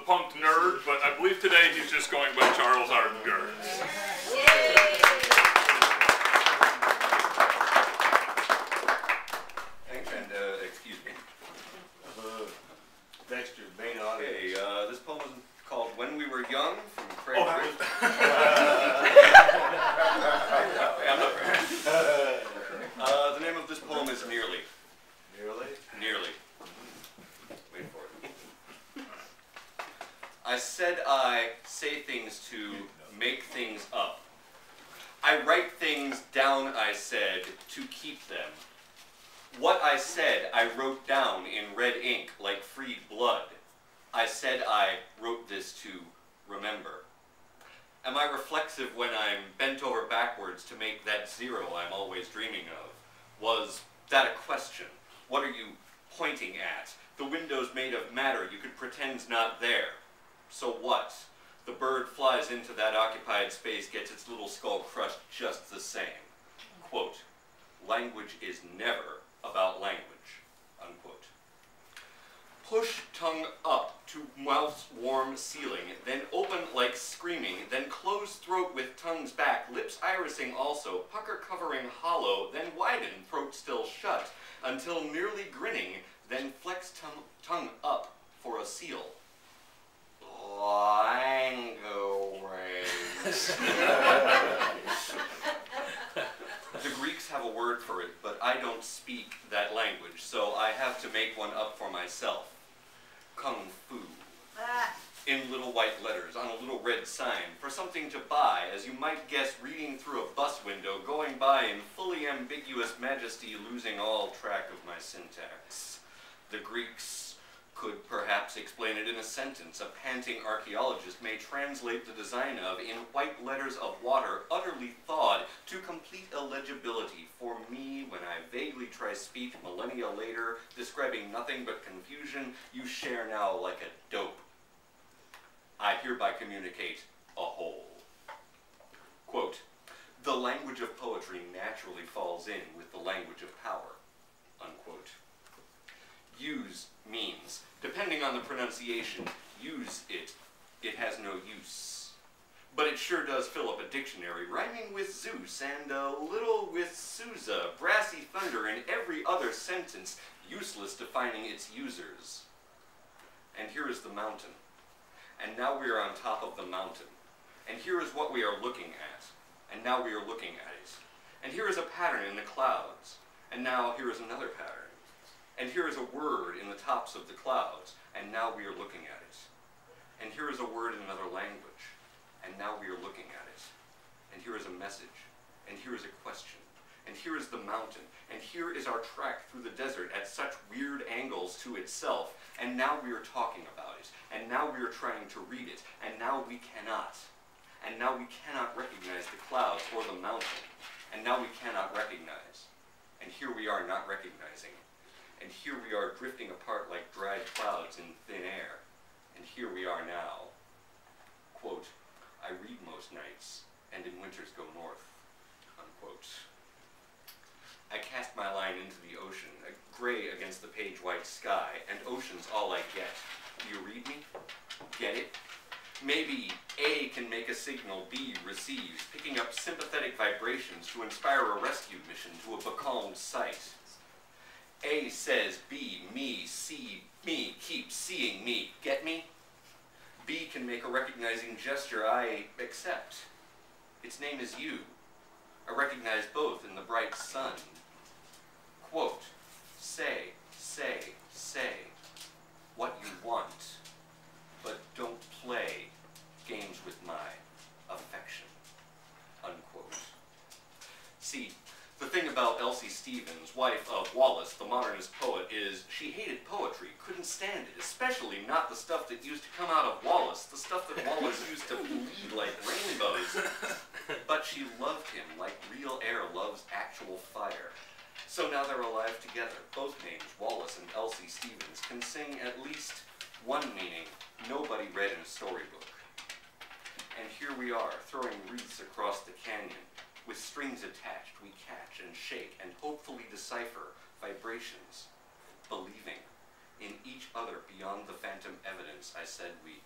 Punked Nerd, but I believe today he's just going by Charles Ardinger. Thanks, and excuse me. Dexter's main audience. Okay, this poem is called When We Were Young from Craig. Oh, The name of this poem is Nearly. Nearly? Nearly. Wait for it. I said I say things to make things up. I write things down, I said, to keep them. What I said I wrote down in red ink like freed blood. I said I wrote this to remember. Am I reflexive when I'm bent over backwards to make that zero I'm always dreaming of? Was that a question? What are you pointing at? The window's made of matter you could pretend's not there. So what? The bird flies into that occupied space, gets its little skull crushed just the same. Quote, language is never about language, unquote. Push tongue up to mouth's warm ceiling, then open like screaming, then close throat with tongues back, lips irising also, pucker covering hollow, then widen, throat still shut, until nearly grinning, then flex tongue up for a seal. Language. The Greeks have a word for it, but I don't speak that language, so I have to make one up for myself. Kung Fu. In little white letters on a little red sign for something to buy, as you might guess reading through a bus window, going by in fully ambiguous majesty, losing all track of my syntax. The Greeks could perhaps explain it in a sentence. A panting archaeologist may translate the design of, in white letters of water, utterly thawed, to complete illegibility for me when I vaguely try speech millennia later, describing nothing but confusion you share now like a dope. I hereby communicate a whole. Quote, the language of poetry naturally falls in with the language of power, unquote. Use means, depending on the pronunciation, use it. It has no use. But it sure does fill up a dictionary, rhyming with Zeus and a little with Sousa, brassy thunder in every other sentence, useless defining its users. And here is the mountain. And now we are on top of the mountain. And here is what we are looking at. And now we are looking at it. And here is a pattern in the clouds. And now here is another pattern. And here is a word in the tops of the clouds, and now we are looking at it. And here is a word in another language, and now we are looking at it. And here is a message, and here is a question, and here is the mountain, and here is our trek through the desert at such weird angles to itself, and now we are talking about it, and now we are trying to read it, and now we cannot. And now we cannot recognize the clouds or the mountain, and now we cannot recognize. And here we are not recognizing. And here we are drifting apart like dried clouds in thin air. And here we are now. Quote, I read most nights, and in winters go north, unquote. I cast my line into the ocean, a gray against the page-white sky, and ocean's all I get. Do you read me? Get it? Maybe A can make a signal B receives, picking up sympathetic vibrations to inspire a rescue mission to a becalmed sight. A says B, me, see, me, keep seeing me. Get me? B can make a recognizing gesture I accept. Its name is you. I recognize both in the bright sun. Quote, say, say, say what you want, but don't play games with my affection, unquote. See, the thing about Elsie Stevens, wife of Wallace, the modernist poet, is she hated poetry, couldn't stand it, especially not the stuff that used to come out of Wallace, the stuff that Wallace used to bleed like rainbows. But she loved him like real air loves actual fire. So now they're alive together. Both names, Wallace and Elsie Stevens, can sing at least one meaning nobody read in a storybook. And here we are, throwing wreaths across the canyon. With strings attached, we catch and shake and hopefully decipher vibrations, believing in each other beyond the phantom evidence I said we